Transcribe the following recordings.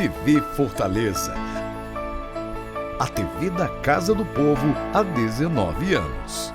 TV Fortaleza. A TV da Casa do Povo há 19 anos.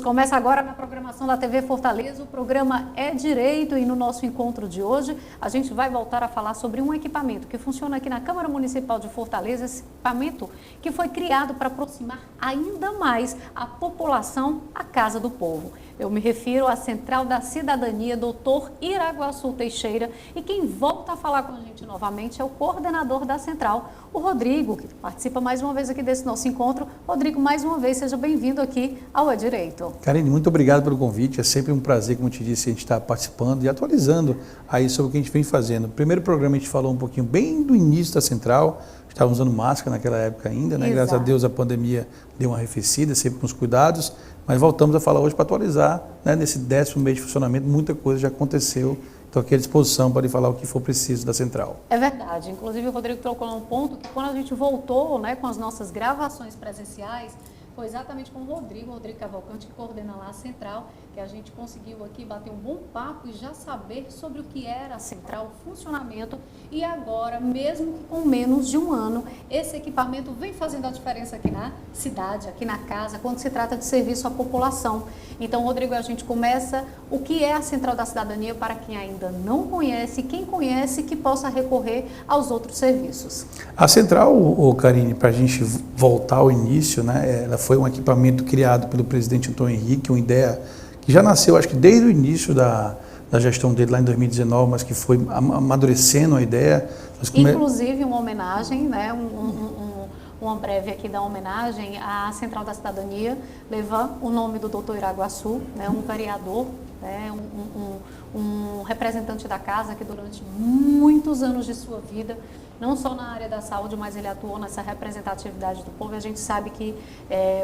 Começa agora na programação da TV Fortaleza, o programa É Direito, e no nosso encontro de hoje a gente vai voltar a falar sobre um equipamento que funciona aqui na Câmara Municipal de Fortaleza, esse equipamento que foi criado para aproximar ainda mais a população à Casa do Povo. Eu me refiro à Central da Cidadania, Dr. Iraguaçu Teixeira, e quem volta a falar com a gente novamente é o coordenador da Central, o Rodrigo, que participa mais uma vez aqui desse nosso encontro. Rodrigo, mais uma vez, seja bem-vindo aqui ao É Direito. Karine, muito obrigado pelo convite, é sempre um prazer, como eu te disse, a gente estar participando e atualizando aí sobre o que a gente vem fazendo. No primeiro programa a gente falou um pouquinho bem do início da Central, estávamos usando máscara naquela época ainda, né? Graças a Deus a pandemia deu uma arrefecida, sempre com os cuidados, mas voltamos a falar hoje para atualizar, né? Nesse 10º mês de funcionamento, muita coisa já aconteceu. Estou aqui à disposição para falar o que for preciso da Central. É verdade. Inclusive, o Rodrigo trocou um ponto que quando a gente voltou, né, com as nossas gravações presenciais, foi exatamente com o Rodrigo Cavalcante, que coordena lá a Central, que a gente conseguiu aqui bater um bom papo e já saber sobre o que era a Central, o funcionamento. E agora, mesmo que com menos de um ano, esse equipamento vem fazendo a diferença aqui na cidade, aqui na casa, quando se trata de serviço à população. Então, Rodrigo, a gente começa o que é a Central da Cidadania para quem ainda não conhece, e quem conhece que possa recorrer aos outros serviços. A Central, Karine, para a gente voltar ao início, né, ela foi um equipamento criado pelo presidente Antônio Henrique, uma ideia que já nasceu, acho que desde o início da gestão dele lá em 2019, mas que foi amadurecendo a ideia. Inclusive uma homenagem, né, uma breve aqui da homenagem à Central da Cidadania, leva o nome do Dr. Iraguaçu, né, um vereador, né, um representante da casa que durante muitos anos de sua vida, não só na área da saúde, mas ele atuou nessa representatividade do povo. E a gente sabe que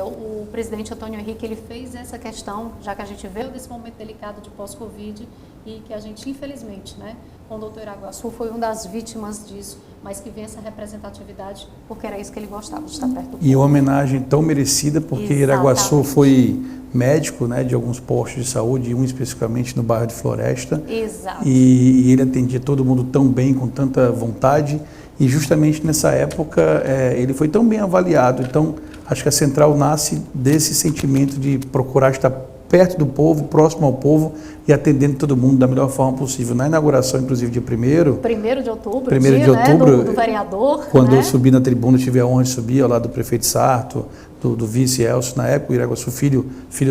o presidente Antônio Henrique, ele fez essa questão, já que a gente veio desse momento delicado de pós-Covid e que a gente, infelizmente, né, com o doutor Iraguaçu foi uma das vítimas disso, mas que vem essa representatividade, porque era isso que ele gostava, de estar perto do povo. E uma homenagem tão merecida, porque Iraguaçu foi médico, né, de alguns postos de saúde, um especificamente no bairro de Floresta. Exato. E ele atendia todo mundo tão bem, com tanta vontade, e justamente nessa época ele foi tão bem avaliado. Então, acho que a Central nasce desse sentimento de procurar estar perto do povo, próximo ao povo e atendendo todo mundo da melhor forma possível. Na inauguração, inclusive, de 1º de outubro, né, do vereador. Quando né? eu subi na tribuna, tive a honra de subir ao lado do prefeito Sarto, do vice Elcio, na época, o Iraguaçu filho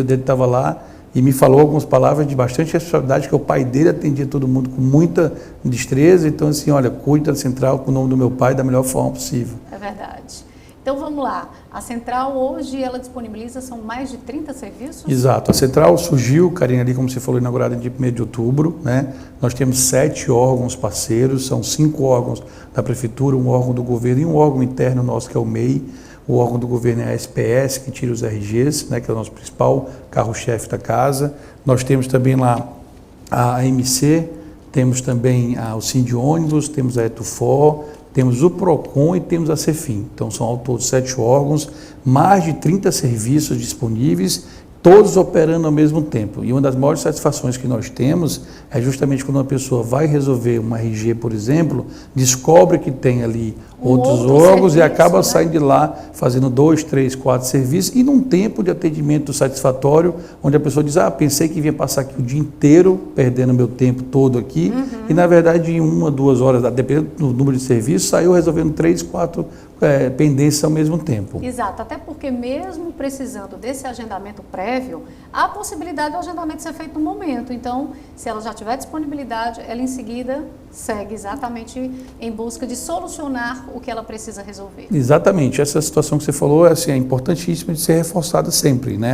dele estava lá, e me falou algumas palavras de bastante responsabilidade, que o pai dele atendia todo mundo com muita destreza. Então, assim, olha, cuide da Central com o nome do meu pai da melhor forma possível. É verdade. Então, vamos lá. A Central hoje, ela disponibiliza, são mais de 30 serviços? Exato. A Central surgiu, Karine, ali, como você falou, inaugurada em 1º de outubro, né? Nós temos 7 órgãos parceiros, são 5 órgãos da Prefeitura, um órgão do governo e um órgão interno nosso, que é o MEI. O órgão do governo é a SPS, que tira os RGs, né, que é o nosso principal carro-chefe da casa. Nós temos também lá a AMC, temos também o Sindônibus, temos a Etufor, temos o PROCON e temos a Cefim. Então, são ao todo 7 órgãos, mais de 30 serviços disponíveis, todos operando ao mesmo tempo. E uma das maiores satisfações que nós temos é justamente quando uma pessoa vai resolver uma RG, por exemplo, descobre que tem ali outros órgãos e acaba saindo de lá fazendo 2, 3, 4 serviços e num tempo de atendimento satisfatório, onde a pessoa diz, pensei que vinha passar aqui o dia inteiro, perdendo meu tempo todo aqui, e na verdade em 1, 2 horas, dependendo do número de serviços, saiu resolvendo 3, 4 pendências ao mesmo tempo. Exato, até porque mesmo precisando desse agendamento prévio, há a possibilidade do agendamento ser feito no momento. Então, se ela já tiver disponibilidade, ela em seguida segue exatamente em busca de solucionar o que ela precisa resolver. Exatamente, essa situação que você falou assim, é importantíssima de ser reforçada sempre, né?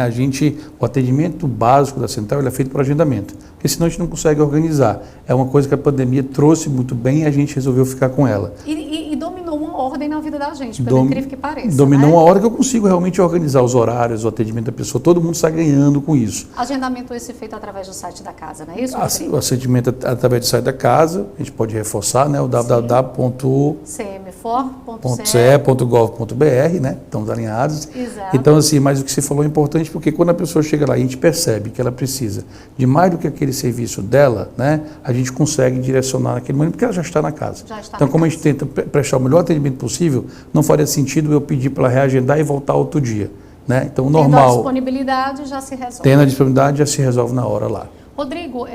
O atendimento básico da Central ele é feito por agendamento, porque senão a gente não consegue organizar. É uma coisa que a pandemia trouxe muito bem e a gente resolveu ficar com ela. E dominou uma ordem na vida da gente, pelo incrível que pareça. Dominou né? uma hora que eu consigo realmente organizar os horários, o atendimento da pessoa. Todo mundo está ganhando com isso. Agendamento esse feito através do site da casa, não é isso, Rodrigo? O atendimento através do site da casa, a gente pode reforçar, né? O www.cmfor.ce.gov.br, né? Estamos alinhados. Exato. Então, assim, mas o que você falou é importante, porque quando a pessoa chega lá e a gente percebe que ela precisa de mais do que aquele serviço dela, né? A gente consegue direcionar naquele momento, porque ela já está na casa. Então, como a gente tenta prestar o melhor atendimento possível, não faria sentido eu pedir para ela reagendar e voltar outro dia, né? Então, normal. Tendo a disponibilidade, já se resolve. Tendo a disponibilidade, já se resolve na hora lá. Rodrigo,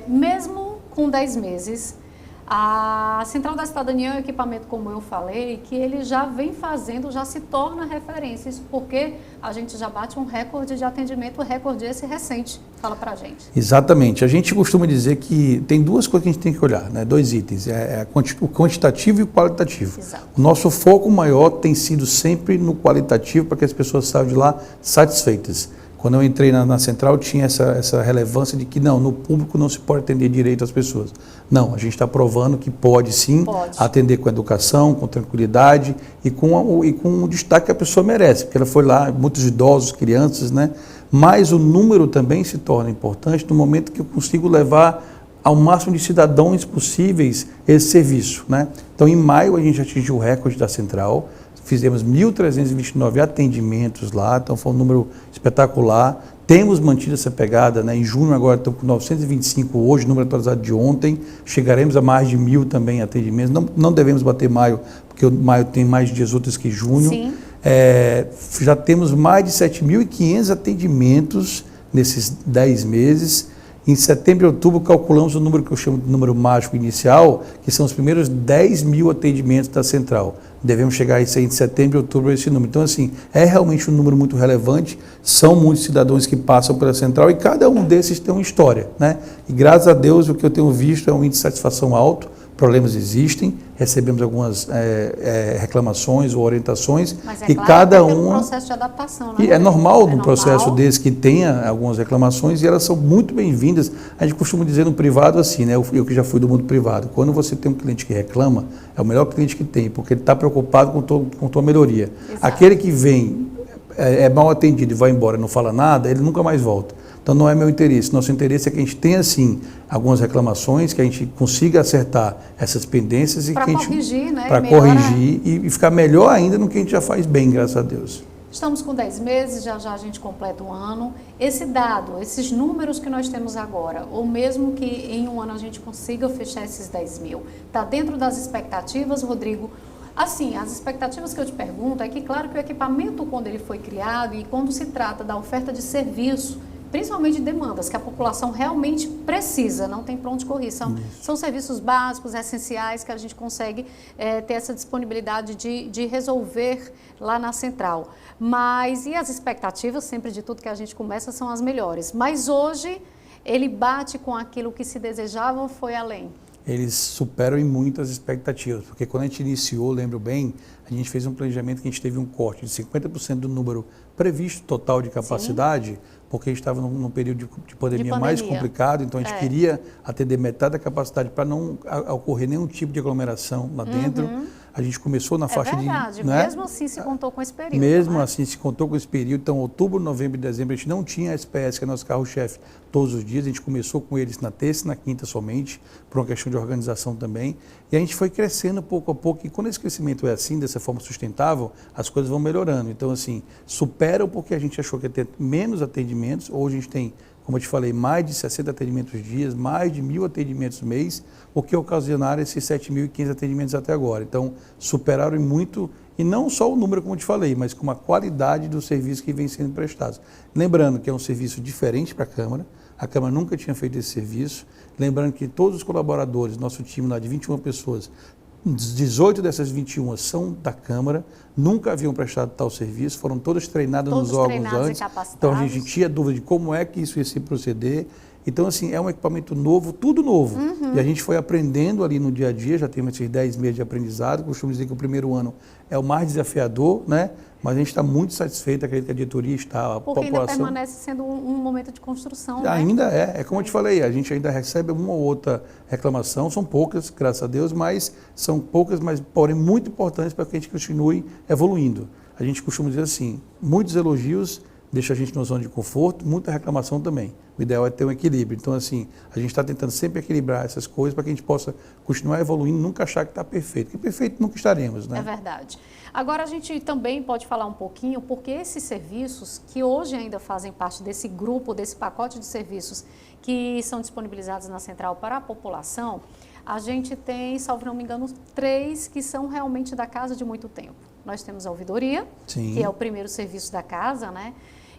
mesmo com 10 meses, a Central da Cidadania é um equipamento, como eu falei, que ele já vem fazendo, já se torna referência. Isso porque a gente já bate um recorde de atendimento, recorde esse recente. Fala pra gente. Exatamente. A gente costuma dizer que tem duas coisas que a gente tem que olhar, né? Dois itens, o quantitativo e o qualitativo. Exato. O nosso foco maior tem sido sempre no qualitativo, para que as pessoas saiam de lá satisfeitas. Quando eu entrei na central, tinha essa relevância de que não, no público não se pode atender direito às pessoas. Não, a gente está provando que pode sim atender com educação, com tranquilidade e com o destaque que a pessoa merece, porque ela foi lá, muitos idosos, crianças, né? Mas o número também se torna importante no momento que eu consigo levar ao máximo de cidadãos possíveis esse serviço, né? Então, em maio, a gente atingiu o recorde da central. Fizemos 1.329 atendimentos lá, então foi um número espetacular. Temos mantido essa pegada, né? Em junho agora estamos com 925 hoje, número atualizado de ontem. Chegaremos a mais de 1.000 também atendimentos. Não devemos bater maio, porque o maio tem mais dias úteis que junho. Sim. Já temos mais de 7.500 atendimentos nesses 10 meses. Em setembro e outubro, calculamos o número que eu chamo de número mágico inicial, que são os primeiros 10.000 atendimentos da central. Devemos chegar a isso aí em setembro e outubro, esse número. Então, assim, é realmente um número muito relevante, são muitos cidadãos que passam pela central e cada um desses tem uma história, né? E graças a Deus, o que eu tenho visto é um índice de satisfação alto, problemas existem, recebemos algumas reclamações ou orientações. Mas e claro, cada um uma... processo de adaptação, né? E é normal num processo desse que tenha algumas reclamações e elas são muito bem-vindas. A gente costuma dizer no privado assim, né? Eu que já fui do mundo privado, quando você tem um cliente que reclama, é o melhor cliente que tem, porque ele está preocupado com tua melhoria. Exato. Aquele que vem, é mal atendido e vai embora e não fala nada, ele nunca mais volta. Então não é meu interesse. Nosso interesse é que a gente tenha, sim, algumas reclamações, que a gente consiga acertar essas pendências e que a gente... corrigir, né? Para corrigir e ficar melhor ainda no que a gente já faz bem, graças a Deus. Estamos com 10 meses, já a gente completa um ano. Esse dado, esses números que nós temos agora, ou mesmo que em um ano a gente consiga fechar esses 10.000, está dentro das expectativas, Rodrigo? Assim, as expectativas que eu te pergunto é que, claro que o equipamento, quando ele foi criado e quando se trata da oferta de serviço, principalmente demandas que a população realmente precisa, não tem para onde correr. São serviços básicos, essenciais, que a gente consegue ter essa disponibilidade de resolver lá na central. Mas, e as expectativas, sempre de tudo que a gente começa, são as melhores. Mas hoje, ele bate com aquilo que se desejava ou foi além? Eles superam em muitas expectativas, porque quando a gente iniciou, lembro bem, a gente fez um planejamento que a gente teve um corte de 50% do número previsto total de capacidade, sim, porque a gente estava num período de pandemia mais complicado, então a gente queria atender metade da capacidade para não ocorrer nenhum tipo de aglomeração lá dentro. A gente começou na faixa verdade, de... Né? Mesmo assim se contou com esse período. Mesmo assim se contou com esse período. Então, outubro, novembro e dezembro, a gente não tinha a SPS, que é nosso carro-chefe, todos os dias. A gente começou com eles na terça e na quinta somente, por uma questão de organização também. E a gente foi crescendo pouco a pouco. E quando esse crescimento é assim, dessa forma sustentável, as coisas vão melhorando. Então, assim, superam porque a gente achou que ia ter menos atendimentos. Hoje a gente tem, como eu te falei, mais de 60 atendimentos dias, mais de 1.000 atendimentos mês, o que ocasionaram esses 7.500 atendimentos até agora. Então, superaram muito, e não só o número, como eu te falei, mas com a qualidade do serviço que vem sendo prestado. Lembrando que é um serviço diferente para a Câmara nunca tinha feito esse serviço. Lembrando que todos os colaboradores, nosso time lá de 21 pessoas, 18 dessas 21 são da Câmara, nunca haviam prestado tal serviço, foram todos treinados nos órgãos antes. Então a gente tinha dúvida de como é que isso ia se proceder. Então, assim, é um equipamento novo, tudo novo. E a gente foi aprendendo ali no dia a dia, já temos esses 10 meses de aprendizado. Costumo dizer que o primeiro ano é o mais desafiador, né? Mas a gente está muito satisfeito, acredito que a diretoria está, a Porque população... ainda permanece sendo um momento de construção, né? Ainda é como eu te falei, a gente ainda recebe uma ou outra reclamação, são poucas, graças a Deus, mas são poucas, mas porém muito importantes para que a gente continue evoluindo. A gente costuma dizer assim, muitos elogios deixam a gente numa zona de conforto, muita reclamação também. O ideal é ter um equilíbrio. Então, assim, a gente está tentando sempre equilibrar essas coisas para que a gente possa continuar evoluindo, nunca achar que está perfeito, porque perfeito nunca estaremos, né? É verdade. Agora, a gente também pode falar um pouquinho, porque esses serviços que hoje ainda fazem parte desse grupo, desse pacote de serviços que são disponibilizados na central para a população, a gente tem, salvo não me engano, 3 que são realmente da casa de muito tempo. Nós temos a ouvidoria, Sim. que é o primeiro serviço da casa, né?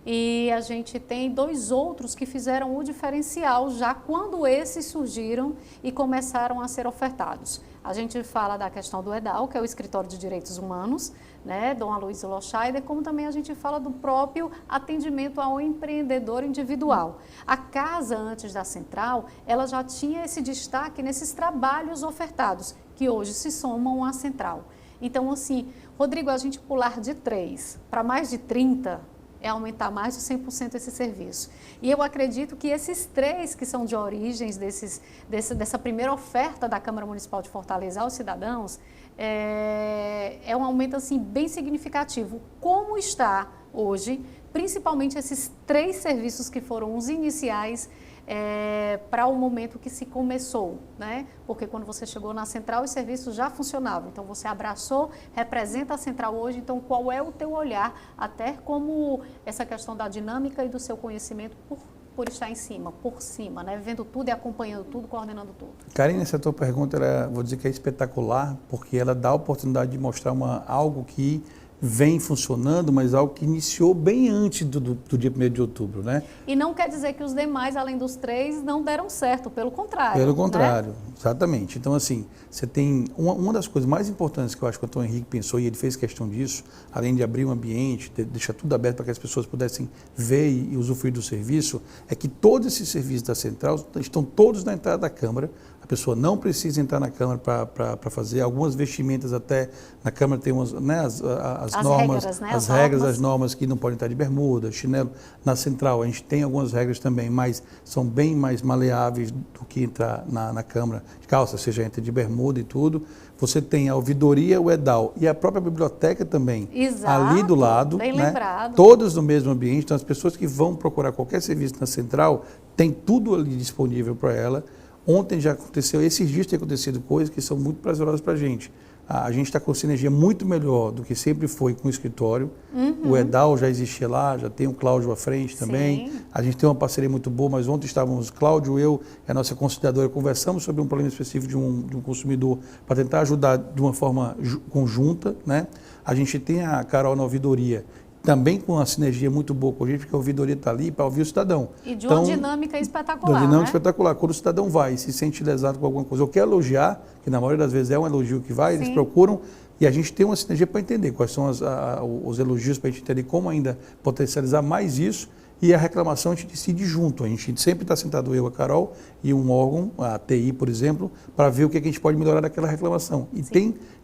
E a gente tem 2 outros que fizeram o diferencial já quando esses surgiram e começaram a ser ofertados. A gente fala da questão do EDAL, que é o Escritório de Direitos Humanos, né, Dom Aloysio Loscheider, como também a gente fala do próprio atendimento ao empreendedor individual. A casa, antes da central, ela já tinha esse destaque nesses trabalhos ofertados, que hoje se somam à central. Então, assim, Rodrigo, a gente pular de 3 para mais de 30... é aumentar mais de 100% esse serviço. E eu acredito que esses 3 que são de origens dessa primeira oferta da Câmara Municipal de Fortaleza aos cidadãos, é um aumento assim, bem significativo. Como está hoje, principalmente esses 3 serviços que foram os iniciais para o momento que se começou, né? Porque quando você chegou na central, os serviços já funcionavam. Então, você abraçou, representa a central hoje. Então, qual é o teu olhar, até como essa questão da dinâmica e do seu conhecimento por estar em cima, por cima, né? Vendo tudo e acompanhando tudo, coordenando tudo. Karine, essa tua pergunta, vou dizer que é espetacular, porque ela dá a oportunidade de mostrar algo que vem funcionando, mas algo que iniciou bem antes do dia 1º de outubro, né? E não quer dizer que os demais, além dos 3, não deram certo, pelo contrário. Pelo contrário, né? Exatamente. Então, assim, você tem uma das coisas mais importantes que eu acho que o Antônio Henrique pensou, e ele fez questão disso, além de abrir um ambiente, deixar tudo aberto para que as pessoas pudessem ver e usufruir do serviço, é que todos esses serviços da central estão todos na entrada da Câmara. A pessoa não precisa entrar na Câmara para fazer. Algumas vestimentas até na Câmara tem umas, né, as normas, regras, né, as regras, as normas que não podem estar de bermuda, chinelo. Na central a gente tem algumas regras também, mas são bem mais maleáveis do que entrar na Câmara de calça, seja entra de bermuda e tudo. Você tem a ouvidoria, o EDAL e a própria biblioteca também. Exato, ali do lado, bem né, lembrado. todas no mesmo ambiente. Então as pessoas que vão procurar qualquer serviço na central, tem tudo ali disponível para ela. Ontem já aconteceu, esses dias tem acontecido coisas que são muito prazerosas para a gente. A gente está com sinergia muito melhor do que sempre foi com o escritório. O EDAL já existia lá, já tem o Cláudio à frente também. Sim. A gente tem uma parceria muito boa, mas ontem estávamos, Cláudio, eu e a nossa conciliadora, conversamos sobre um problema específico de um consumidor para tentar ajudar de uma forma conjunta, né? A gente tem a Carol na ouvidoria, também com uma sinergia muito boa com a gente, porque a ouvidoria está ali para ouvir o cidadão. E de uma dinâmica espetacular, Uma dinâmica né? espetacular. Quando o cidadão vai e se sente lesado com alguma coisa, ou quer elogiar, que na maioria das vezes é um elogio que vai, Sim. eles procuram, e a gente tem uma sinergia para entender quais são os elogios, para a gente entender como ainda potencializar mais isso, e a reclamação a gente decide junto. A gente sempre está sentado, eu, a Carol, e um órgão, a TI, por exemplo, para ver o que a gente pode melhorar daquela reclamação.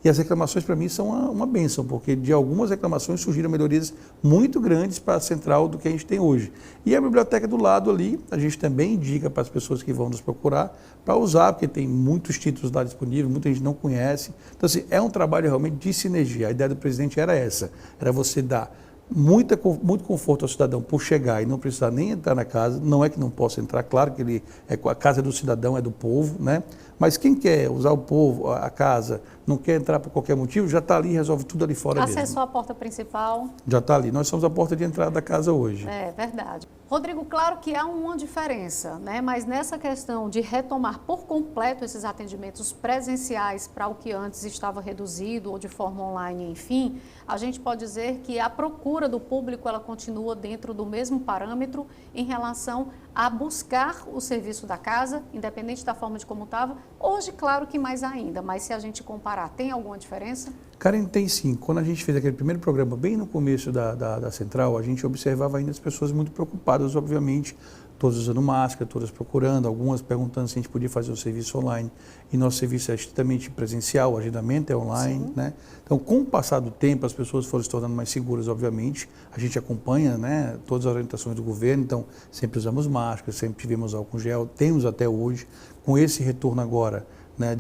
E as reclamações, para mim, são uma bênção, porque de algumas reclamações surgiram melhorias muito grandes para a central do que a gente tem hoje. E a biblioteca do lado ali, a gente também indica para as pessoas que vão nos procurar para usar, porque tem muitos títulos lá disponíveis, muita gente não conhece. Então, assim, é um trabalho realmente de sinergia. A ideia do presidente era essa, era você dar muito conforto ao cidadão por chegar e não precisar nem entrar na casa. Não é que não possa entrar, claro que a casa é do cidadão, é do povo, né? Mas quem quer usar o povo, a casa, não quer entrar por qualquer motivo, já está ali, resolve tudo ali fora mesmo. Acessou a porta principal. Já está ali. Nós somos a porta de entrada da casa hoje. É verdade. Rodrigo, claro que há uma diferença, né? Mas nessa questão de retomar por completo esses atendimentos presenciais para o que antes estava reduzido ou de forma online, enfim, a gente pode dizer que a procura do público ela continua dentro do mesmo parâmetro em relação a buscar o serviço da casa, independente da forma de como estava. Hoje, claro que mais ainda, mas se a gente comparar, tem alguma diferença? Karen, tem sim. Quando a gente fez aquele primeiro programa, bem no começo da central, a gente observava ainda as pessoas muito preocupadas, obviamente, todas usando máscara, todas procurando, algumas perguntando se a gente podia fazer o serviço online. E nosso serviço é estritamente presencial, o agendamento é online, né? Então, com o passar do tempo, as pessoas foram se tornando mais seguras, obviamente. A gente acompanha, né, todas as orientações do governo, então sempre usamos máscara, sempre tivemos álcool gel, temos até hoje. Com esse retorno agora, né,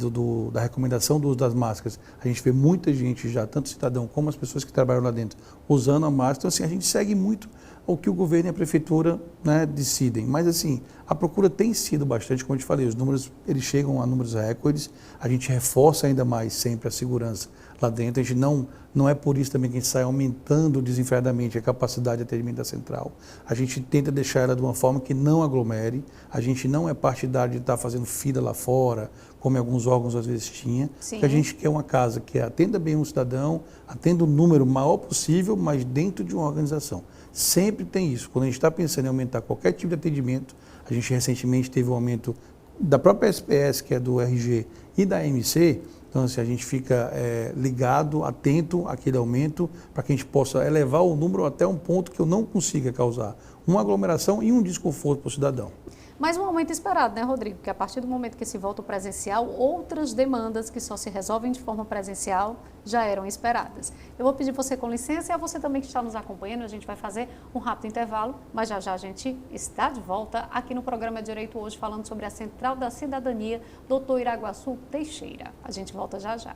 da recomendação do uso das máscaras, a gente vê muita gente já, tanto cidadão como as pessoas que trabalham lá dentro, usando a máscara. Então, assim, a gente segue muito o que o governo e a prefeitura, né, decidem. Mas, assim, a procura tem sido bastante, como eu te falei, os números, eles chegam a números recordes, a gente reforça ainda mais sempre a segurança lá dentro. A gente não é por isso também que a gente sai aumentando desenfreadamente a capacidade de atendimento da central. A gente tenta deixar ela de uma forma que não aglomere, a gente não é partidário de estar fazendo fila lá fora, como alguns órgãos às vezes tinha, porque a gente quer uma casa que atenda bem um cidadão, atenda o número maior possível, mas dentro de uma organização. Sempre tem isso. Quando a gente está pensando em aumentar qualquer tipo de atendimento, a gente recentemente teve um aumento da própria SPS, que é do RG, e da MC. Então, assim, a gente fica ligado, atento àquele aumento, para que a gente possa elevar o número até um ponto que eu não consiga causar uma aglomeração e um desconforto para o cidadão. Mas um aumento esperado, né, Rodrigo? Porque a partir do momento que se volta o presencial, outras demandas que só se resolvem de forma presencial já eram esperadas. Eu vou pedir você com licença e a você também que está nos acompanhando, a gente vai fazer um rápido intervalo, mas já já a gente está de volta aqui no programa Direito Hoje, falando sobre a Central da Cidadania, Dr. Iraguaçu Teixeira. A gente volta já já.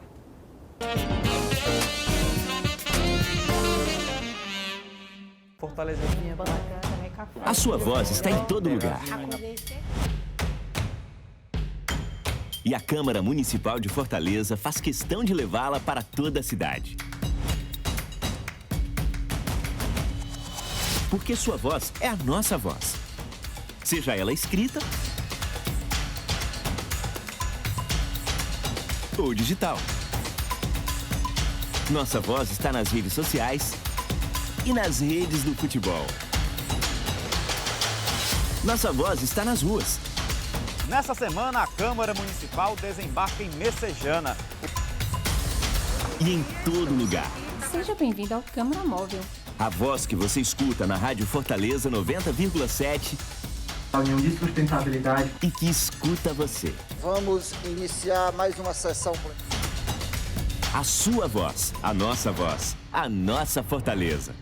Fortalezinha, A sua voz está em todo lugar. E a Câmara Municipal de Fortaleza faz questão de levá-la para toda a cidade. Porque sua voz é a nossa voz. Seja ela escrita ou digital. Nossa voz está nas redes sociais e nas redes do futebol. Nossa voz está nas ruas. Nessa semana, a Câmara Municipal desembarca em Messejana. E em todo lugar. Seja bem-vindo ao Câmara Móvel. A voz que você escuta na Rádio Fortaleza 90,7. A União de Sustentabilidade. E que escuta você. Vamos iniciar mais uma sessão. A sua voz, a nossa Fortaleza.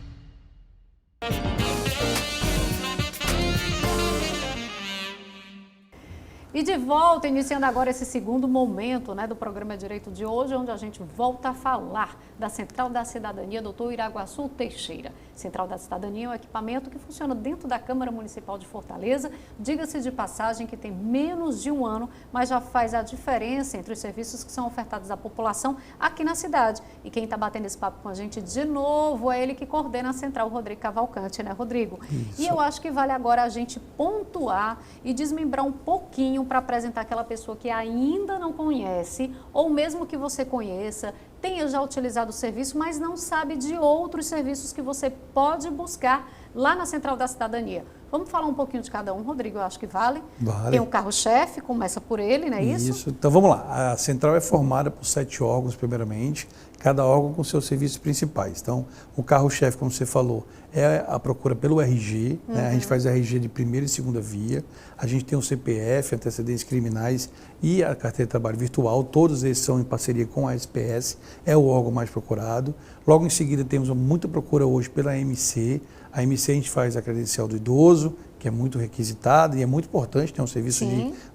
E de volta, iniciando agora esse segundo momento, né, do programa Direito de hoje, onde a gente volta a falar da Central da Cidadania, Dr. Iraguaçu Teixeira. Central da Cidadania é um equipamento que funciona dentro da Câmara Municipal de Fortaleza. Diga-se de passagem que tem menos de um ano, mas já faz a diferença entre os serviços que são ofertados à população aqui na cidade. E quem está batendo esse papo com a gente de novo é ele que coordena a Central, Rodrigo Cavalcante, né, Rodrigo? Isso. E eu acho que vale agora a gente pontuar e desmembrar um pouquinho para apresentar aquela pessoa que ainda não conhece, ou mesmo que você conheça, tenha já utilizado o serviço, mas não sabe de outros serviços que você pode buscar lá na Central da Cidadania. Vamos falar um pouquinho de cada um, Rodrigo, eu acho que vale. Tem o carro-chefe, começa por ele, não é isso? Isso, então vamos lá. A Central é formada por 7 órgãos, primeiramente, cada órgão com seus serviços principais. Então, o carro-chefe, como você falou, é a procura pelo RG, né? A gente faz RG de primeira e segunda via, a gente tem o CPF, antecedentes criminais e a carteira de trabalho virtual, todos esses são em parceria com a SPS, é o órgão mais procurado. Logo em seguida temos muita procura hoje pela MC. A MC a gente faz a credencial do idoso, que é muito requisitada e é muito importante, tem um serviço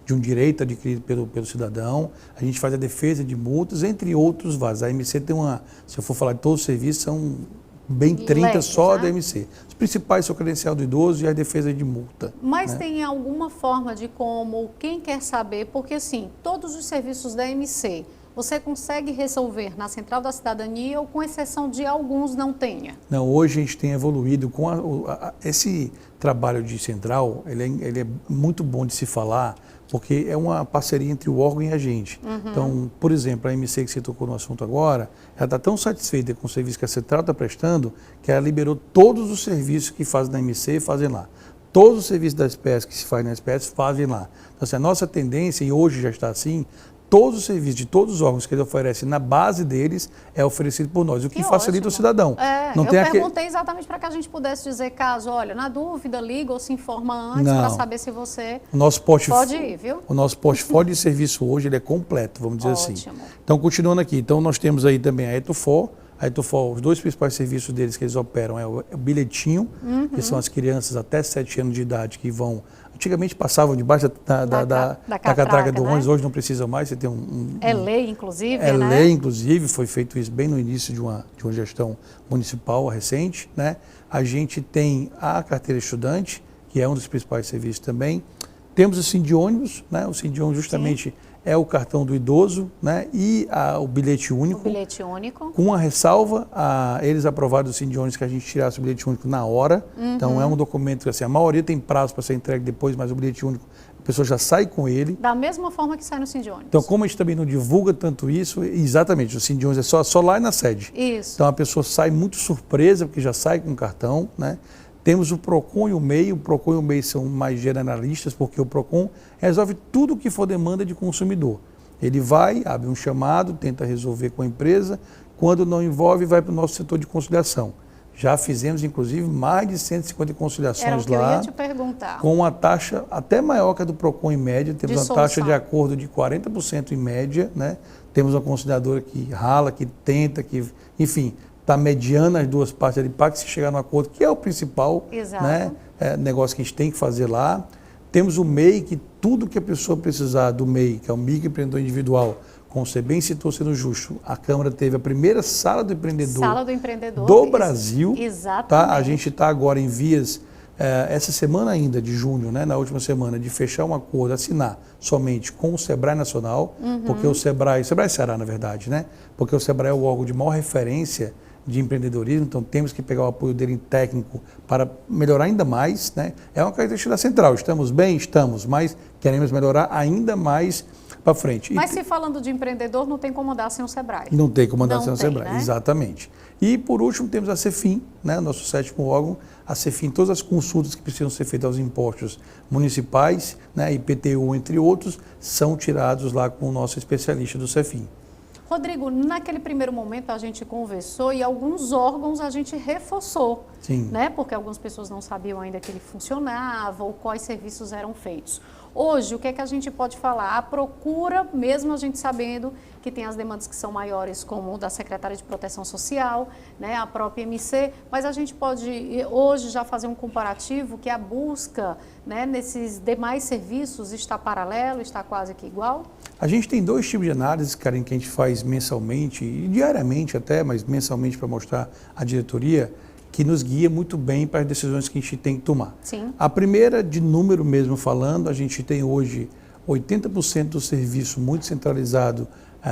de um direito adquirido pelo cidadão. A gente faz a defesa de multas, entre outros vários. A MC tem se eu for falar de todos os serviços, são bem 30 só da MC. Os principais são a credencial do idoso e a defesa de multa. Mas né? Tem alguma forma de como, quem quer saber, porque assim, todos os serviços da MC, você consegue resolver na Central da Cidadania ou com exceção de alguns não tenha? Não, hoje a gente tem evoluído com esse trabalho de central, ele é muito bom de se falar, porque é uma parceria entre o órgão e a gente. Então, por exemplo, a MC que você tocou no assunto agora, ela está tão satisfeita com o serviço que a Central está prestando, que ela liberou todos os serviços que fazem na MC, fazem lá. Todos os serviços da SPS que se faz na SPS, fazem lá. Então, assim, a nossa tendência, e hoje já está assim, todos os serviços de todos os órgãos que ele oferece na base deles é oferecido por nós, o que facilita ótimo. o cidadão. Eu perguntei exatamente para que a gente pudesse dizer, caso, olha, na dúvida, liga ou se informa antes para saber se você pode ir, viu? O nosso portfólio de serviço hoje ele é completo, vamos dizer assim. Então, continuando aqui, então nós temos aí também a Etufor. A Etufor, os dois principais serviços deles que eles operam é o bilhetinho, que são as crianças até 7 anos de idade que vão... Antigamente passavam debaixo da catraca do ônibus, hoje não precisam mais, você tem É lei, inclusive, né? É lei, inclusive, foi feito isso bem no início de uma gestão municipal recente, né? A gente tem a carteira estudante, que é um dos principais serviços também. Temos o Sim de ônibus, né? O Sim de ônibus justamente é o cartão do idoso, né? E o bilhete único. O bilhete único. Com a ressalva, eles aprovaram o Sim de ônibus que a gente tirasse o bilhete único na hora. Então é um documento que assim, a maioria tem prazo para ser entregue depois, mas o bilhete único, a pessoa já sai com ele. Da mesma forma que sai no Sim de ônibus. Então, como a gente também não divulga tanto isso, exatamente, o Sim de ônibus é só lá na sede. Isso. Então a pessoa sai muito surpresa, porque já sai com o cartão, né? Temos o PROCON e o MEI. O PROCON e o MEI são mais generalistas, porque o PROCON resolve tudo o que for demanda de consumidor. Ele vai, abre um chamado, tenta resolver com a empresa. Quando não envolve, vai para o nosso setor de conciliação. Já fizemos, inclusive, mais de 150 conciliações lá. Era o que eu ia te perguntar. Com uma taxa até maior que a do PROCON em média. Temos uma taxa de acordo de 40% em média, né? Temos uma conciliadora que rala, que tenta, que, enfim... está mediando as duas partes ali para que se chegar no acordo, que é o principal, né, negócio que a gente tem que fazer lá. Temos o MEI, que tudo que a pessoa precisar do MEI, que é o microempreendedor individual, como você bem citou, sendo justo, a Câmara teve a primeira sala do empreendedor, do Brasil. Exatamente. Tá? A gente está agora em vias, essa semana ainda, de junho, né, na última semana, de fechar um acordo, assinar somente com o Sebrae Nacional, porque o Sebrae Ceará, na verdade, né, porque o Sebrae é o órgão de maior referência de empreendedorismo, então temos que pegar o apoio dele em técnico para melhorar ainda mais, né? É uma característica da central, estamos bem? Estamos, mas queremos melhorar ainda mais para frente. Mas se falando de empreendedor, não tem como andar sem o Sebrae. Não tem como andar sem o Sebrae, né? Exatamente. E por último temos a Cefim, né? Nosso 7º órgão, a Cefim, todas as consultas que precisam ser feitas aos impostos municipais, né? IPTU, entre outros, são tirados lá com o nosso especialista do Cefim. Rodrigo, naquele primeiro momento a gente conversou e alguns órgãos a gente reforçou, né? Porque algumas pessoas não sabiam ainda que ele funcionava ou quais serviços eram feitos. Hoje, o que é que a gente pode falar? A procura, mesmo a gente sabendo que tem as demandas que são maiores, como da Secretaria de Proteção Social, né, a própria MC, mas a gente pode hoje já fazer um comparativo que a busca, né, nesses demais serviços está paralelo, está quase que igual? A gente tem 2 tipos de análise, Karen, que a gente faz mensalmente e diariamente até, mas mensalmente para mostrar à diretoria, que nos guia muito bem para as decisões que a gente tem que tomar. Sim. A primeira, de número mesmo falando, a gente tem hoje 80% do serviço muito centralizado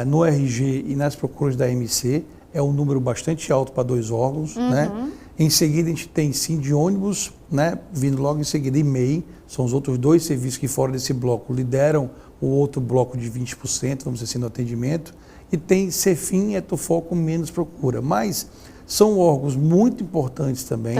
no RG e nas procuras da MC, é um número bastante alto para 2 órgãos, né? Em seguida a gente tem Sim de ônibus, né? Vindo logo em seguida e MEI, são os outros 2 serviços que fora desse bloco lideram o outro bloco de 20%, vamos dizer assim, no atendimento, e tem Cefim e Etufor com menos procura, mas são órgãos muito importantes também.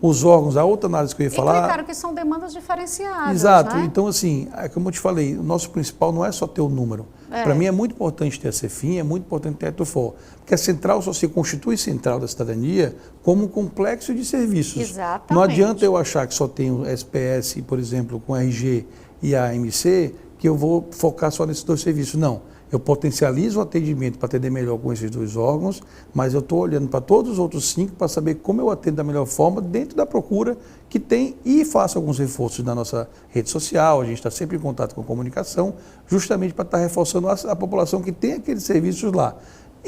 Os órgãos, a outra análise que eu ia falar... E claro que são demandas diferenciadas, Exato. né? Então, assim, como eu te falei, o nosso principal não é só ter o número. Para mim é muito importante ter a Cefim, é muito importante ter a Etufor, porque a central só se constitui central da cidadania como um complexo de serviços. Exatamente. Não adianta eu achar que só tenho SPS, por exemplo, com a RG e a AMC, que eu vou focar só nesses 2 serviços. Não. Eu potencializo o atendimento para atender melhor com esses 2 órgãos, mas eu estou olhando para todos os outros 5 para saber como eu atendo da melhor forma dentro da procura que tem e faço alguns reforços na nossa rede social. A gente está sempre em contato com a comunicação, justamente para estar reforçando a população que tem aqueles serviços lá.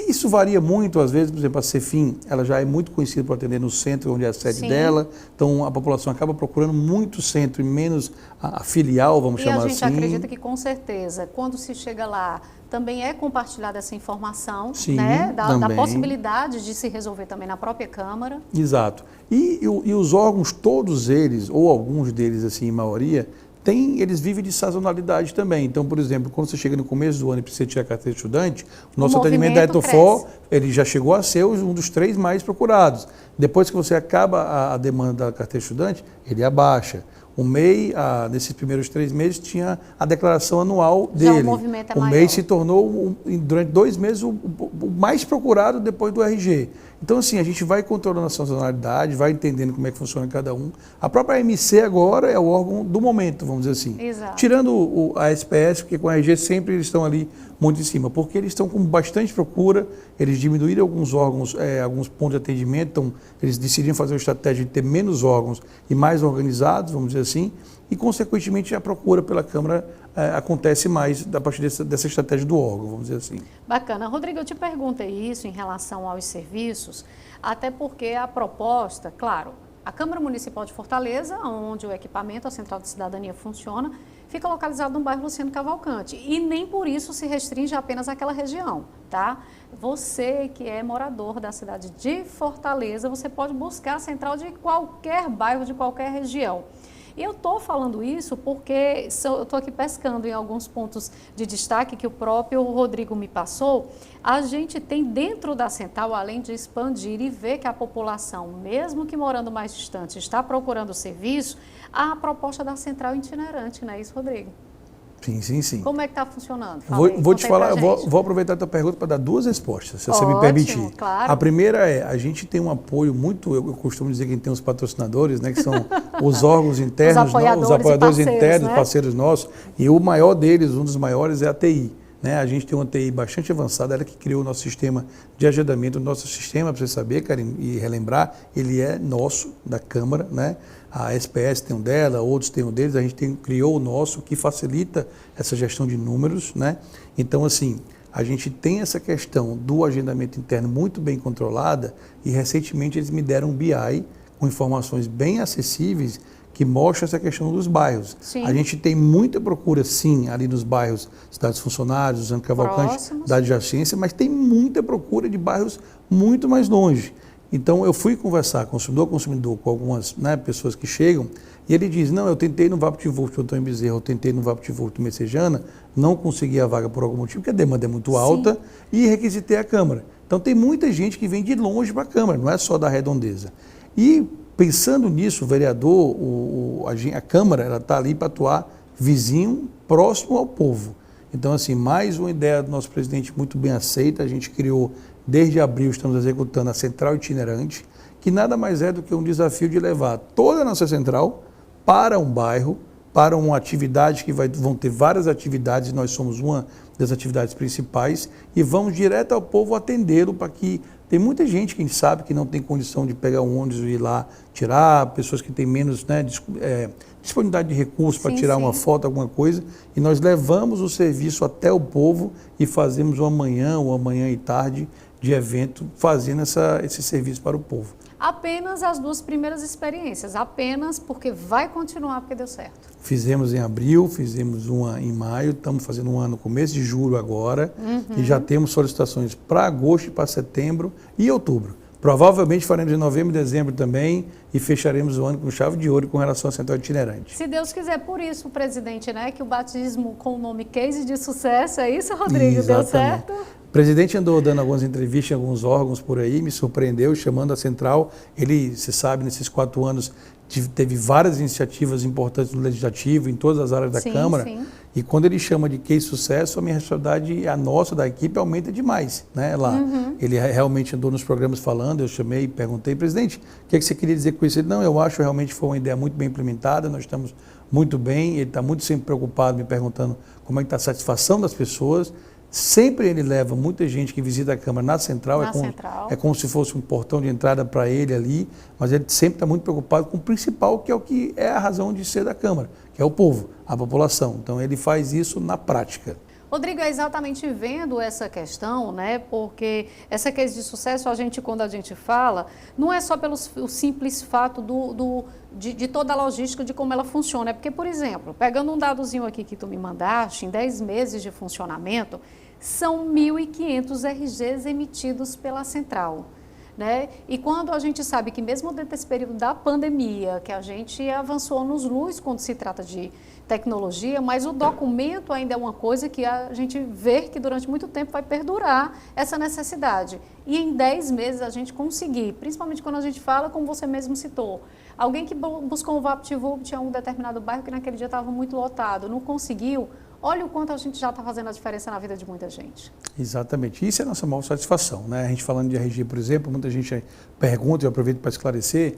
Isso varia muito, às vezes, por exemplo, a Cefim, ela já é muito conhecida por atender no centro, onde é a sede dela, então a população acaba procurando muito o centro e menos a filial, vamos chamar assim. E a gente acredita que, com certeza, quando se chega lá, também é compartilhada essa informação, né, da possibilidade de se resolver também na própria Câmara. Exato. E os órgãos, todos eles, ou alguns deles, assim, em maioria, eles vivem de sazonalidade também. Então, por exemplo, quando você chega no começo do ano e precisa tirar a carteira de estudante, o nosso atendimento da Etufor, ele já chegou a ser um dos 3 mais procurados. Depois que você acaba a demanda da carteira de estudante, ele abaixa. O MEI, nesses primeiros 3 meses, tinha a declaração anual Já dele. o movimento é O maior. MEI se tornou, durante 2 meses, o mais procurado depois do RG. Então, assim, a gente vai controlando a sazonalidade, vai entendendo como é que funciona cada um. A própria MC agora é o órgão do momento, vamos dizer assim. Exato. Tirando a SPS, porque com a RG sempre eles estão ali muito em cima, porque eles estão com bastante procura, eles diminuíram alguns órgãos, alguns pontos de atendimento, então eles decidiram fazer uma estratégia de ter menos órgãos e mais organizados, vamos dizer assim, e consequentemente a procura pela Câmara acontece mais a partir dessa estratégia do órgão, vamos dizer assim. Bacana. Rodrigo, eu te perguntei isso em relação aos serviços, até porque a proposta, claro, a Câmara Municipal de Fortaleza, onde o equipamento, a Central de Cidadania funciona, fica localizado no bairro Luciano Cavalcante. E nem por isso se restringe apenas àquela região, tá? Você que é morador da cidade de Fortaleza, você pode buscar a central de qualquer bairro, de qualquer região. E eu estou falando isso porque eu estou aqui pescando em alguns pontos de destaque que o próprio Rodrigo me passou. A gente tem dentro da central, além de expandir e ver que a população, mesmo que morando mais distante, está procurando serviço, a proposta da central itinerante, não é isso, Rodrigo? Sim, sim, sim. Como é que está funcionando? Vou te falar, vou aproveitar a tua pergunta para dar 2 respostas, se você me permitir. Claro. A primeira a gente tem um apoio muito, eu costumo dizer que a gente tem os patrocinadores, né, que são os órgãos internos, os apoiadores internos, né? Parceiros nossos, e o maior deles, um dos maiores, é a TI. Né? A gente tem uma TI bastante avançada, ela que criou o nosso sistema de agendamento. O nosso sistema, para você saber, Karine, e relembrar, ele é nosso, da Câmara, né? A SPS tem um dela, outros têm um deles, a gente criou o nosso, que facilita essa gestão de números, né? Então, assim, a gente tem essa questão do agendamento interno muito bem controlada e recentemente eles me deram um BI com informações bem acessíveis que mostra essa questão dos bairros. Sim. A gente tem muita procura, sim, ali nos bairros Cidades Funcionários, Luciano Cavalcante, da adjacência, mas tem muita procura de bairros muito mais longe. Então, eu fui conversar consumidor, com algumas, né, pessoas que chegam, e ele diz, não, eu tentei no VaptVult, Antônio Bezerra, eu tentei no VaptVult Messejana, não consegui a vaga por algum motivo, porque a demanda é muito alta, e requisitei a Câmara. Então, tem muita gente que vem de longe para a Câmara, não é só da Redondeza. E, pensando nisso, o vereador, a Câmara, ela está ali para atuar vizinho, próximo ao povo. Então, assim, mais uma ideia do nosso presidente muito bem aceita, a gente criou, desde abril, estamos executando a Central Itinerante, que nada mais é do que um desafio de levar toda a nossa central para um bairro, para uma atividade que vão ter várias atividades, nós somos uma das atividades principais, e vamos direto ao povo atendê-lo para que tem muita gente que a gente sabe que não tem condição de pegar um ônibus e ir lá tirar, pessoas que têm menos, né, disponibilidade de recursos para tirar uma foto, alguma coisa, e nós levamos o serviço até o povo e fazemos uma manhã e tarde de evento fazendo esse serviço para o povo. Apenas as 2 primeiras experiências, apenas porque vai continuar porque deu certo. Fizemos em abril, fizemos uma em maio, estamos fazendo uma no começo de julho agora, e já temos solicitações para agosto, para setembro e outubro. Provavelmente faremos em novembro e dezembro também e fecharemos o ano com chave de ouro com relação à central itinerante. Se Deus quiser, por isso, presidente, né, que o batismo com o nome Case de Sucesso, é isso, Rodrigo? Deu certo? O presidente andou dando algumas entrevistas em alguns órgãos por aí, me surpreendeu, chamando a central. Ele, você sabe, nesses 4 anos, teve várias iniciativas importantes no Legislativo, em todas as áreas da Câmara. Sim. E quando ele chama de Case Sucesso, a minha responsabilidade, a nossa, da equipe, aumenta demais, né, lá. Ele realmente andou nos programas falando, eu chamei e perguntei, presidente, o que é que você queria dizer com isso? Ele, não, eu acho realmente foi uma ideia muito bem implementada, nós estamos muito bem, ele está muito sempre preocupado, me perguntando como é que está a satisfação das pessoas. Sempre ele leva muita gente que visita a Câmara na Central, é como se fosse um portão de entrada para ele ali, mas ele sempre está muito preocupado com o principal, que é a razão de ser da Câmara, que é o povo, a população. Então ele faz isso na prática. Rodrigo, é exatamente vendo essa questão, né? Porque essa Case de Sucesso, quando a gente fala, não é só pelo simples fato de toda a logística, de como ela funciona. É porque, por exemplo, pegando um dadozinho aqui que tu me mandaste, em 10 meses de funcionamento, são 1.500 RGs emitidos pela central. né? E quando a gente sabe que mesmo dentro desse período da pandemia, que a gente avançou nos luz quando se trata de tecnologia, mas o documento ainda é uma coisa que a gente vê que durante muito tempo vai perdurar essa necessidade. E em 10 meses a gente conseguir, principalmente quando a gente fala, como você mesmo citou, alguém que buscou um VaptVupt em um determinado bairro que naquele dia estava muito lotado, não conseguiu, olha o quanto a gente já está fazendo a diferença na vida de muita gente. Exatamente. Isso é a nossa maior satisfação, né? A gente falando de RG, por exemplo, muita gente pergunta, e eu aproveito para esclarecer,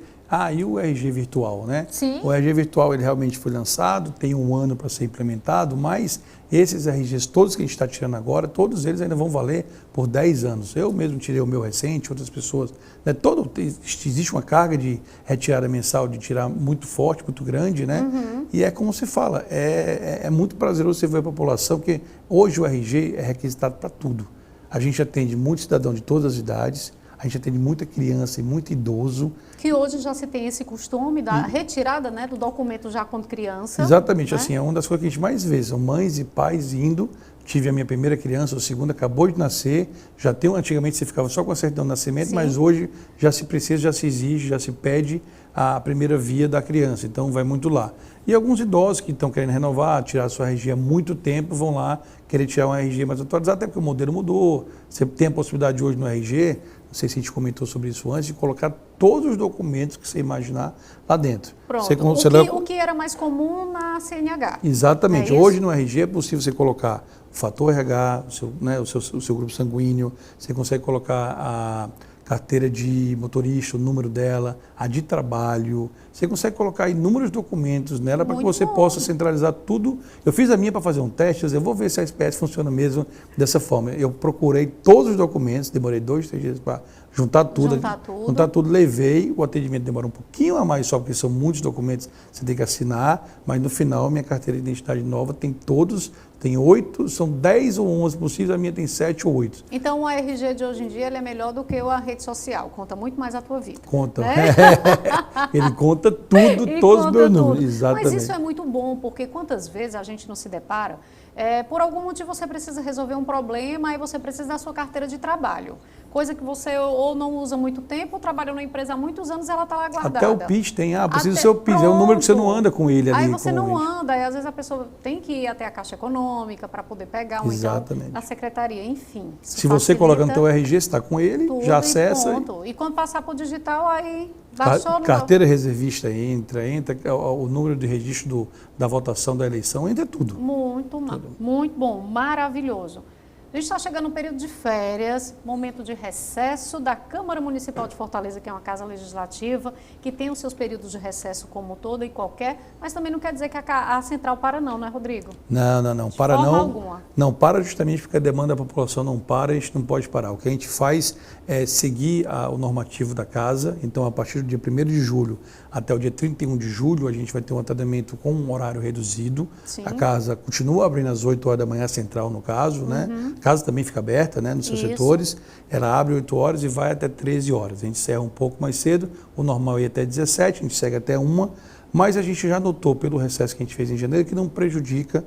e o RG virtual, né? Sim. O RG virtual, ele realmente foi lançado, tem 1 ano para ser implementado, mas esses RGs todos que a gente está tirando agora, todos eles ainda vão valer por 10 anos. Eu mesmo tirei o meu recente, outras pessoas, né? Existe uma carga de retirada mensal, de tirar muito forte, muito grande, né? E é como se fala, é muito prazeroso você ver a população, porque hoje o RG é requisitado para tudo. A gente atende muito cidadão de todas as idades, a gente atende muita criança e muito idoso. Que hoje já se tem esse costume da retirada, né, do documento já quando criança. Exatamente, né? assim, é uma das coisas que a gente mais vê, são mães e pais indo, tive a minha primeira criança, a segunda acabou de nascer, já tem, antigamente você ficava só com a certidão de nascimento, Sim. mas hoje já se precisa, já se exige, já se pede a primeira via da criança, então vai muito lá. E alguns idosos que estão querendo renovar, tirar a sua RG há muito tempo, vão lá querer tirar um RG mais atualizado, até porque o modelo mudou, você tem a possibilidade hoje no RG, não sei se a gente comentou sobre isso antes, de colocar todos os documentos que você imaginar lá dentro. Pronto, o que era mais comum na CNH. Exatamente. É hoje no RG é possível você colocar o fator RH, o seu grupo sanguíneo, você consegue colocar a carteira de motorista, o número dela, a de trabalho. Você consegue colocar inúmeros documentos nela para que você possa centralizar tudo. Eu fiz a minha para fazer um teste, eu vou ver se a SPS funciona mesmo dessa forma. Eu procurei todos os documentos, demorei 2, 3 dias para juntar tudo, levei, o atendimento demora um pouquinho a mais só, porque são muitos documentos, você tem que assinar, mas no final minha carteira de identidade nova tem todos, tem 8, são 10 ou 11 possíveis, a minha tem 7 ou 8. Então o RG de hoje em dia ele é melhor do que a rede social, conta muito mais a tua vida. Conta, né? Ele conta tudo, E todos os conta meus tudo. números, exatamente. Mas isso é muito bom, porque quantas vezes a gente não se depara, por algum motivo você precisa resolver um problema e você precisa da sua carteira de trabalho. Coisa que você ou não usa muito tempo, ou trabalhou na empresa há muitos anos, ela está lá guardada. Até o PIS tem, precisa do seu PIS, é um número que você não anda com ele ali. Aí você não anda, e às vezes a pessoa tem que ir até a Caixa Econômica para poder pegar um então, na secretaria, enfim. Se você coloca no seu RG, você está com ele, já acessa. E quando passar para o digital, aí baixou no... Carteira reservista entra o número de registro da votação da eleição, entra tudo. Muito bom, maravilhoso. A gente está chegando no período de férias, momento de recesso da Câmara Municipal de Fortaleza, que é uma casa legislativa, que tem os seus períodos de recesso como todo e qualquer, mas também não quer dizer que a central para não, né, Rodrigo? Não, para não. Não para justamente porque a demanda da população não para, a gente não pode parar. O que a gente faz é seguir o normativo da casa, então a partir do dia 1º de julho até o dia 31 de julho, a gente vai ter um atendimento com um horário reduzido. Sim. A casa continua abrindo às 8 horas da manhã, central no caso, né? A casa também fica aberta, né, nos seus setores, ela abre 8 horas e vai até 13 horas. A gente encerra um pouco mais cedo, o normal é até 17, a gente segue até 1, mas a gente já notou pelo recesso que a gente fez em janeiro que não prejudica,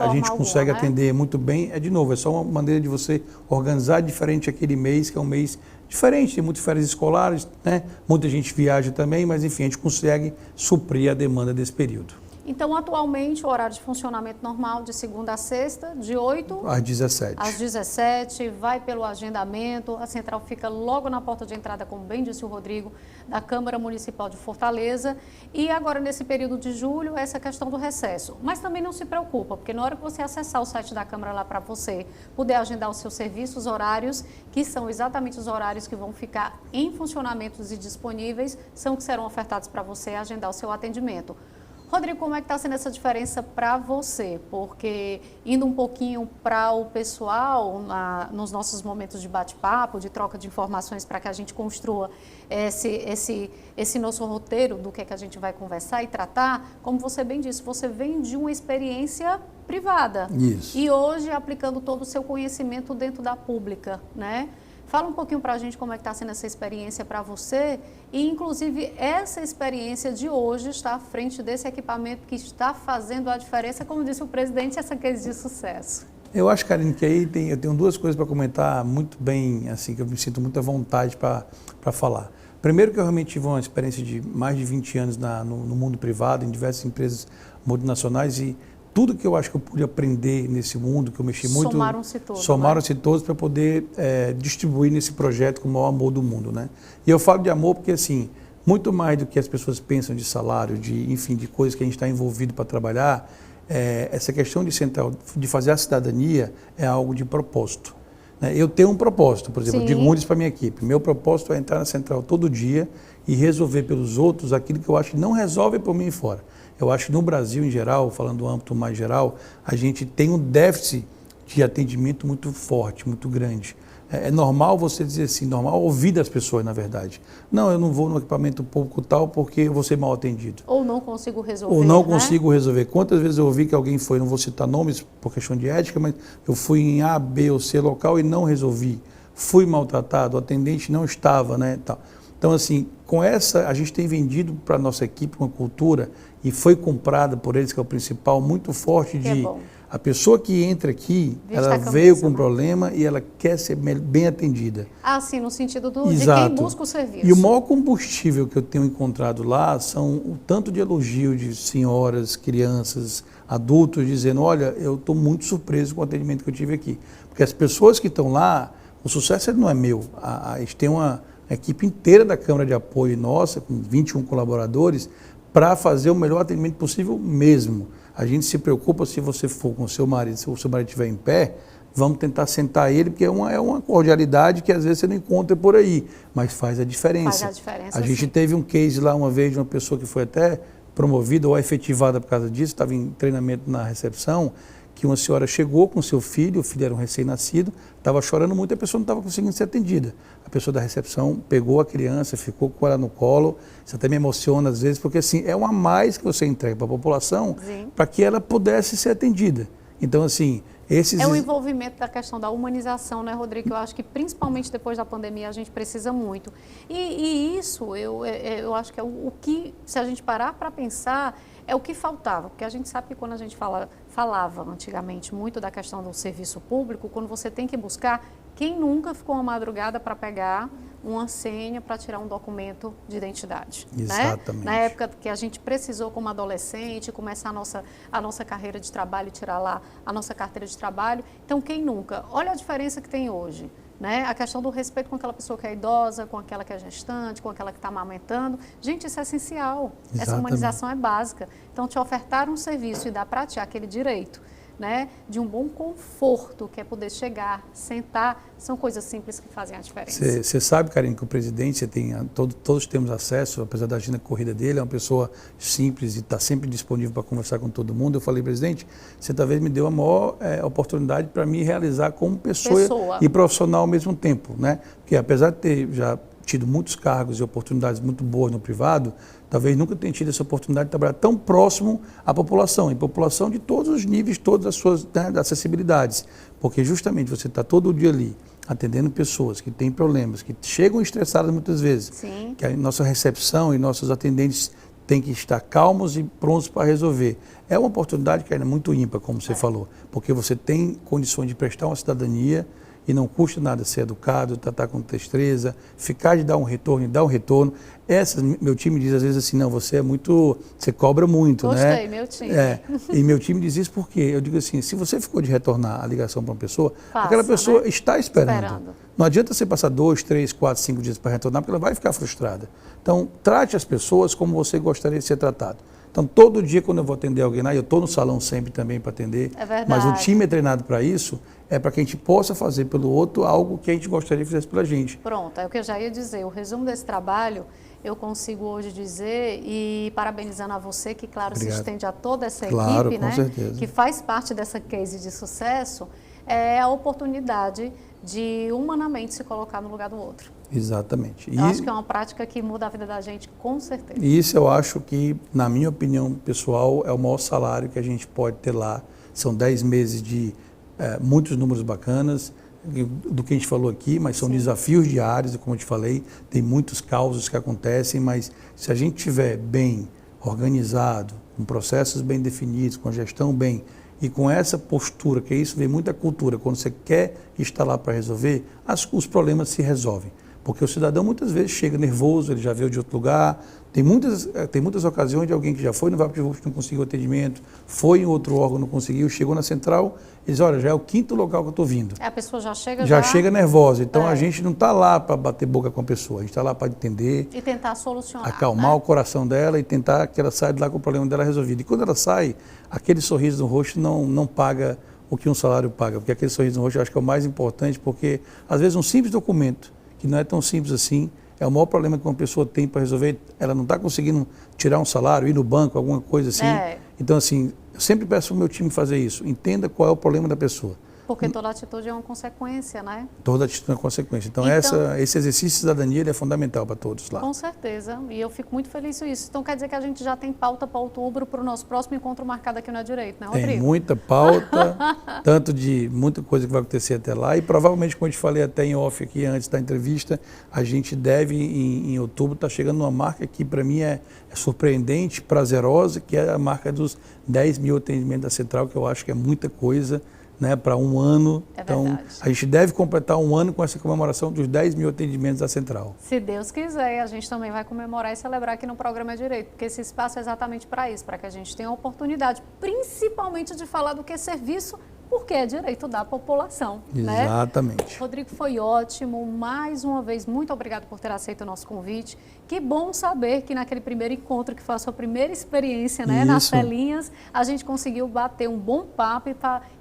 a gente consegue atender muito bem. De novo, é só uma maneira de você organizar diferente aquele mês, que é um mês diferente, tem muitas férias escolares, né? Muita gente viaja também, mas enfim, a gente consegue suprir a demanda desse período. Então, atualmente, o horário de funcionamento normal de segunda a sexta, de 8 às 17. Às 17, vai pelo agendamento, a central fica logo na porta de entrada, como bem disse o Rodrigo, da Câmara Municipal de Fortaleza. E agora, nesse período de julho, essa questão do recesso. Mas também não se preocupa, porque na hora que você acessar o site da Câmara lá para você poder agendar os seus serviços, horários, que são exatamente os horários que vão ficar em funcionamento e disponíveis, são que serão ofertados para você agendar o seu atendimento. Rodrigo, como é que está sendo essa diferença para você? Porque indo um pouquinho para o pessoal, nos nossos momentos de bate-papo, de troca de informações para que a gente construa esse nosso roteiro do que é que a gente vai conversar e tratar, como você bem disse, você vem de uma experiência privada. Isso. E hoje aplicando todo o seu conhecimento dentro da pública, né? Fala um pouquinho para a gente como é que está sendo essa experiência para você e, inclusive, essa experiência de hoje está à frente desse equipamento que está fazendo a diferença, como disse o presidente, essa case de sucesso. Eu acho, Karine, que aí eu tenho duas coisas para comentar muito bem, assim, que eu me sinto muita vontade para falar. Primeiro que eu realmente tive uma experiência de mais de 20 anos no mundo privado, em diversas empresas multinacionais, e tudo que eu acho que eu pude aprender nesse mundo, que eu mexi muito... Somaram-se todos para poder distribuir nesse projeto com o maior amor do mundo, né? E eu falo de amor porque, assim, muito mais do que as pessoas pensam de salário, enfim, de coisas que a gente está envolvido para trabalhar, essa questão de fazer a cidadania é algo de propósito. Né? Eu tenho um propósito, por exemplo, eu digo muito isso para a minha equipe. Meu propósito é entrar na central todo dia e resolver pelos outros aquilo que eu acho que não resolve por mim fora. Eu acho que no Brasil, em geral, falando do âmbito mais geral, a gente tem um déficit de atendimento muito forte, muito grande. É normal você dizer assim, normal ouvir das pessoas, na verdade. Não, eu não vou no equipamento público tal porque eu vou ser mal atendido. Ou não consigo resolver. Ou não né? consigo resolver. Quantas vezes eu ouvi que alguém foi, não vou citar nomes por questão de ética, mas eu fui em A, B ou C local e não resolvi. Fui maltratado, o atendente não estava, né? Tal. Então, assim, com essa, a gente tem vendido para a nossa equipe uma cultura e foi comprada por eles, que é o principal, muito forte de... A pessoa que entra aqui, ela veio com um problema e ela quer ser bem atendida. Ah, sim, no sentido de quem busca o serviço. E o maior combustível que eu tenho encontrado lá são o tanto de elogio de senhoras, crianças, adultos, dizendo, olha, eu estou muito surpreso com o atendimento que eu tive aqui. Porque as pessoas que estão lá, o sucesso não é meu. A gente tem uma equipe inteira da Câmara de Apoio nossa, com 21 colaboradores, para fazer o melhor atendimento possível mesmo. A gente se preocupa se você for com o seu marido, se o seu marido estiver em pé, vamos tentar sentar ele, porque é uma cordialidade que às vezes você não encontra por aí, mas faz a diferença. Faz a diferença, a gente teve um case lá uma vez de uma pessoa que foi até promovida ou efetivada por causa disso, estava em treinamento na recepção, que uma senhora chegou com seu filho, o filho era um recém-nascido, estava chorando muito e a pessoa não estava conseguindo ser atendida. A pessoa da recepção pegou a criança, ficou com ela no colo, isso até me emociona às vezes, porque assim, é um a mais que você entrega para a população para que ela pudesse ser atendida. Então, assim, é o envolvimento da questão da humanização, né, Rodrigo? Eu acho que principalmente depois da pandemia a gente precisa muito. E isso, eu acho que é o que, se a gente parar para pensar, é o que faltava. Porque a gente sabe que quando a gente falava antigamente muito da questão do serviço público, quando você tem que buscar, quem nunca ficou uma madrugada para pegar uma senha para tirar um documento de identidade? Exatamente. Né? Na época que a gente precisou, como adolescente, começar a nossa carreira de trabalho, tirar lá a nossa carteira de trabalho. Então, quem nunca? Olha a diferença que tem hoje. Né? A questão do respeito com aquela pessoa que é idosa, com aquela que é gestante, com aquela que está amamentando. Gente, isso é essencial. Exatamente. Essa humanização é básica. Então, te ofertar um serviço e dar para ti aquele direito, né, de um bom conforto, que é poder chegar, sentar, são coisas simples que fazem a diferença. Você sabe, Karine, que o presidente, todos temos acesso, apesar da agenda corrida dele, é uma pessoa simples e está sempre disponível para conversar com todo mundo. Eu falei, presidente, você talvez me deu a maior oportunidade para me realizar como pessoa e profissional ao mesmo tempo, né? Porque apesar de ter já tido muitos cargos e oportunidades muito boas no privado, talvez nunca tenha tido essa oportunidade de trabalhar tão próximo à população, e população de todos os níveis, todas as suas acessibilidades, porque justamente você está todo dia ali atendendo pessoas que têm problemas, que chegam estressadas muitas vezes. Sim. Que a nossa recepção e nossos atendentes têm que estar calmos e prontos para resolver. É uma oportunidade que ainda é muito ímpar, como você falou, porque você tem condições de prestar uma cidadania e não custa nada ser educado, tratar com destreza, ficar de dar um retorno e dar um retorno. Meu time diz às vezes assim, não, você cobra muito, Gostei, né? meu time. E meu time diz isso porque eu digo assim, se você ficou de retornar a ligação para uma pessoa, aquela pessoa, né, está esperando. Não adianta você passar 2, 3, 4, 5 dias para retornar, porque ela vai ficar frustrada. Então, trate as pessoas como você gostaria de ser tratado. Então, todo dia quando eu vou atender alguém lá, eu estou no salão sempre também para atender, mas o time é treinado para isso, é para que a gente possa fazer pelo outro algo que a gente gostaria que fizesse pela gente. Pronto, é o que eu já ia dizer. O resumo desse trabalho, eu consigo hoje dizer, e parabenizando a você, que claro, Obrigado. Se estende a toda essa equipe, com né, certeza. Que faz parte dessa case de sucesso, é a oportunidade de humanamente se colocar no lugar do outro. Exatamente. Eu acho que é uma prática que muda a vida da gente, com certeza. E isso eu acho que, na minha opinião pessoal, é o maior salário que a gente pode ter lá. São 10 meses de muitos números bacanas, do que a gente falou aqui, mas são desafios diários, como eu te falei, tem muitos causos que acontecem, mas se a gente estiver bem organizado, com processos bem definidos, com a gestão bem, E com essa postura, que isso vem muita cultura, quando você quer estar lá para resolver, os problemas se resolvem. Porque o cidadão muitas vezes chega nervoso, ele já veio de outro lugar. Tem muitas ocasiões de alguém que já foi no VaptVupt, não conseguiu atendimento, foi em outro órgão, não conseguiu, chegou na central, e diz, olha, já é o 5º local que eu estou vindo. A pessoa já chega Já chega nervosa. Então a É. gente não está lá para bater boca com a pessoa, a gente está lá para entender, e tentar solucionar. acalmar né? o coração dela e tentar que ela saia de lá com o problema dela resolvido. E quando ela sai, aquele sorriso no rosto não paga o que um salário paga, porque aquele sorriso no rosto eu acho que é o mais importante, porque às vezes um simples documento, que não é tão simples assim, é o maior problema que uma pessoa tem para resolver, ela não está conseguindo tirar um salário, ir no banco, alguma coisa assim. É. Então assim, eu sempre peço ao meu time fazer isso, entenda qual é o problema da pessoa. Porque toda atitude é uma consequência, né? Toda atitude é uma consequência. Então, Então- esse exercício de cidadania ele é fundamental para todos lá. Com certeza, e eu fico muito feliz com isso. Então quer dizer que a gente já tem pauta para outubro, para o nosso próximo encontro marcado aqui no É Direito, né, Rodrigo? Tem muita pauta, tanto de muita coisa que vai acontecer até lá, e provavelmente, como eu te falei até em off aqui antes da entrevista, a gente deve, em outubro, estar chegando numa marca que para mim é surpreendente, prazerosa, que é a marca dos 10 mil atendimentos da Central, que eu acho que é muita coisa, né, para um ano. É Então, verdade. a gente deve completar um ano com essa comemoração dos 10 mil atendimentos da Central. Se Deus quiser, a gente também vai comemorar e celebrar aqui no programa É Direito, porque esse espaço é exatamente para isso, para que a gente tenha a oportunidade, principalmente de falar do que é serviço, porque é direito da população, né? Exatamente. Rodrigo, foi ótimo. Mais uma vez, muito obrigado por ter aceito o nosso convite. Que bom saber que naquele primeiro encontro, que foi a sua primeira experiência, né, nas Isso. telinhas, a gente conseguiu bater um bom papo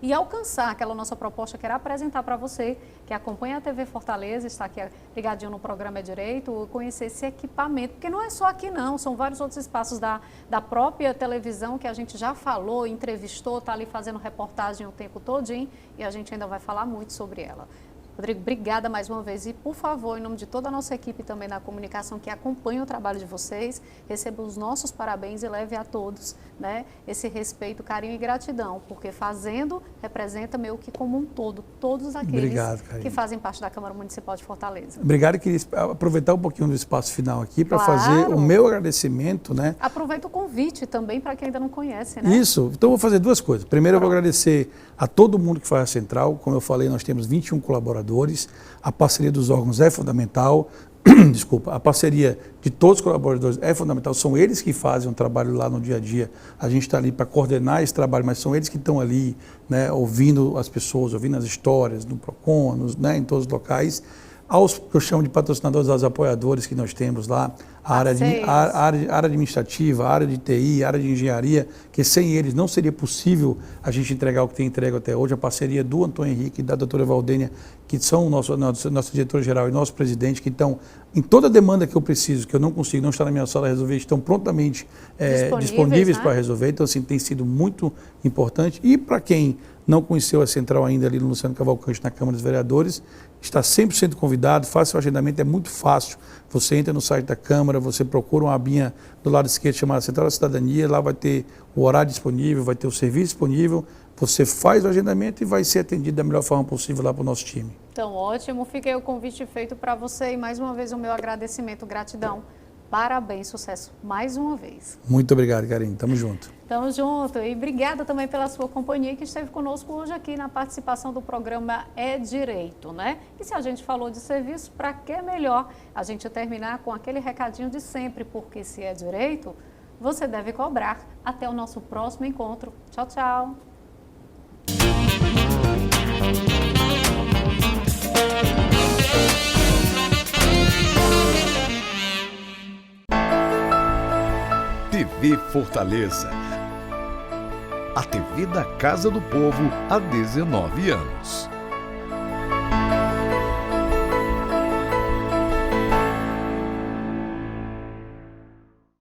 e alcançar aquela nossa proposta que era apresentar para você, que acompanha a TV Fortaleza, está aqui ligadinho no programa É Direito, conhecer esse equipamento, porque não é só aqui não, são vários outros espaços da própria televisão que a gente já falou, entrevistou, está ali fazendo reportagem o tempo todinho e a gente ainda vai falar muito sobre ela. Rodrigo, obrigada mais uma vez e, por favor, em nome de toda a nossa equipe também da comunicação que acompanha o trabalho de vocês, receba os nossos parabéns e leve a todos, né, esse respeito, carinho e gratidão, porque fazendo representa meio que como um todo, todos aqueles Obrigado, Karine. que fazem parte da Câmara Municipal de Fortaleza. Obrigado, eu queria aproveitar um pouquinho do espaço final aqui para Claro. fazer o meu agradecimento, né? Aproveita o convite também para quem ainda não conhece, né? Isso, então eu vou fazer duas coisas. Primeiro eu vou agradecer a todo mundo que faz a Central, como eu falei, nós temos 21 colaboradores, a parceria dos órgãos é fundamental, desculpa, a parceria de todos os colaboradores é fundamental, são eles que fazem o trabalho lá no dia a dia, a gente está ali para coordenar esse trabalho, mas são eles que estão ali, né, ouvindo as pessoas, ouvindo as histórias, no PROCON, né, em todos os locais, aos que eu chamo de patrocinadores, aos apoiadores que nós temos lá, a área administrativa, a área de TI, a área de engenharia, que sem eles não seria possível a gente entregar o que tem entregue até hoje, a parceria do Antônio Henrique e da doutora Valdênia, que são o nosso diretor-geral e nosso presidente, que estão em toda demanda que eu preciso, que eu não consigo, não está na minha sala a resolver, estão prontamente disponíveis, né? para resolver, então assim, tem sido muito importante. E para quem não conheceu a Central ainda ali no Luciano Cavalcante, na Câmara dos Vereadores, está 100% convidado, faça o agendamento, é muito fácil. Você entra no site da Câmara, você procura uma abinha do lado esquerdo chamada Central da Cidadania, lá vai ter o horário disponível, vai ter o serviço disponível, você faz o agendamento e vai ser atendido da melhor forma possível lá para o nosso time. Então, ótimo. Fiquei o convite feito para você e mais uma vez o meu agradecimento, gratidão. Parabéns, sucesso mais uma vez. Muito obrigado, Karine. Tamo junto. Tamo junto. E obrigada também pela sua companhia que esteve conosco hoje aqui na participação do programa É Direito, né? E se a gente falou de serviço, para que melhor a gente terminar com aquele recadinho de sempre, porque se é direito, você deve cobrar. Até o nosso próximo encontro. Tchau, tchau. TV Fortaleza. A TV da Casa do Povo há 19 anos.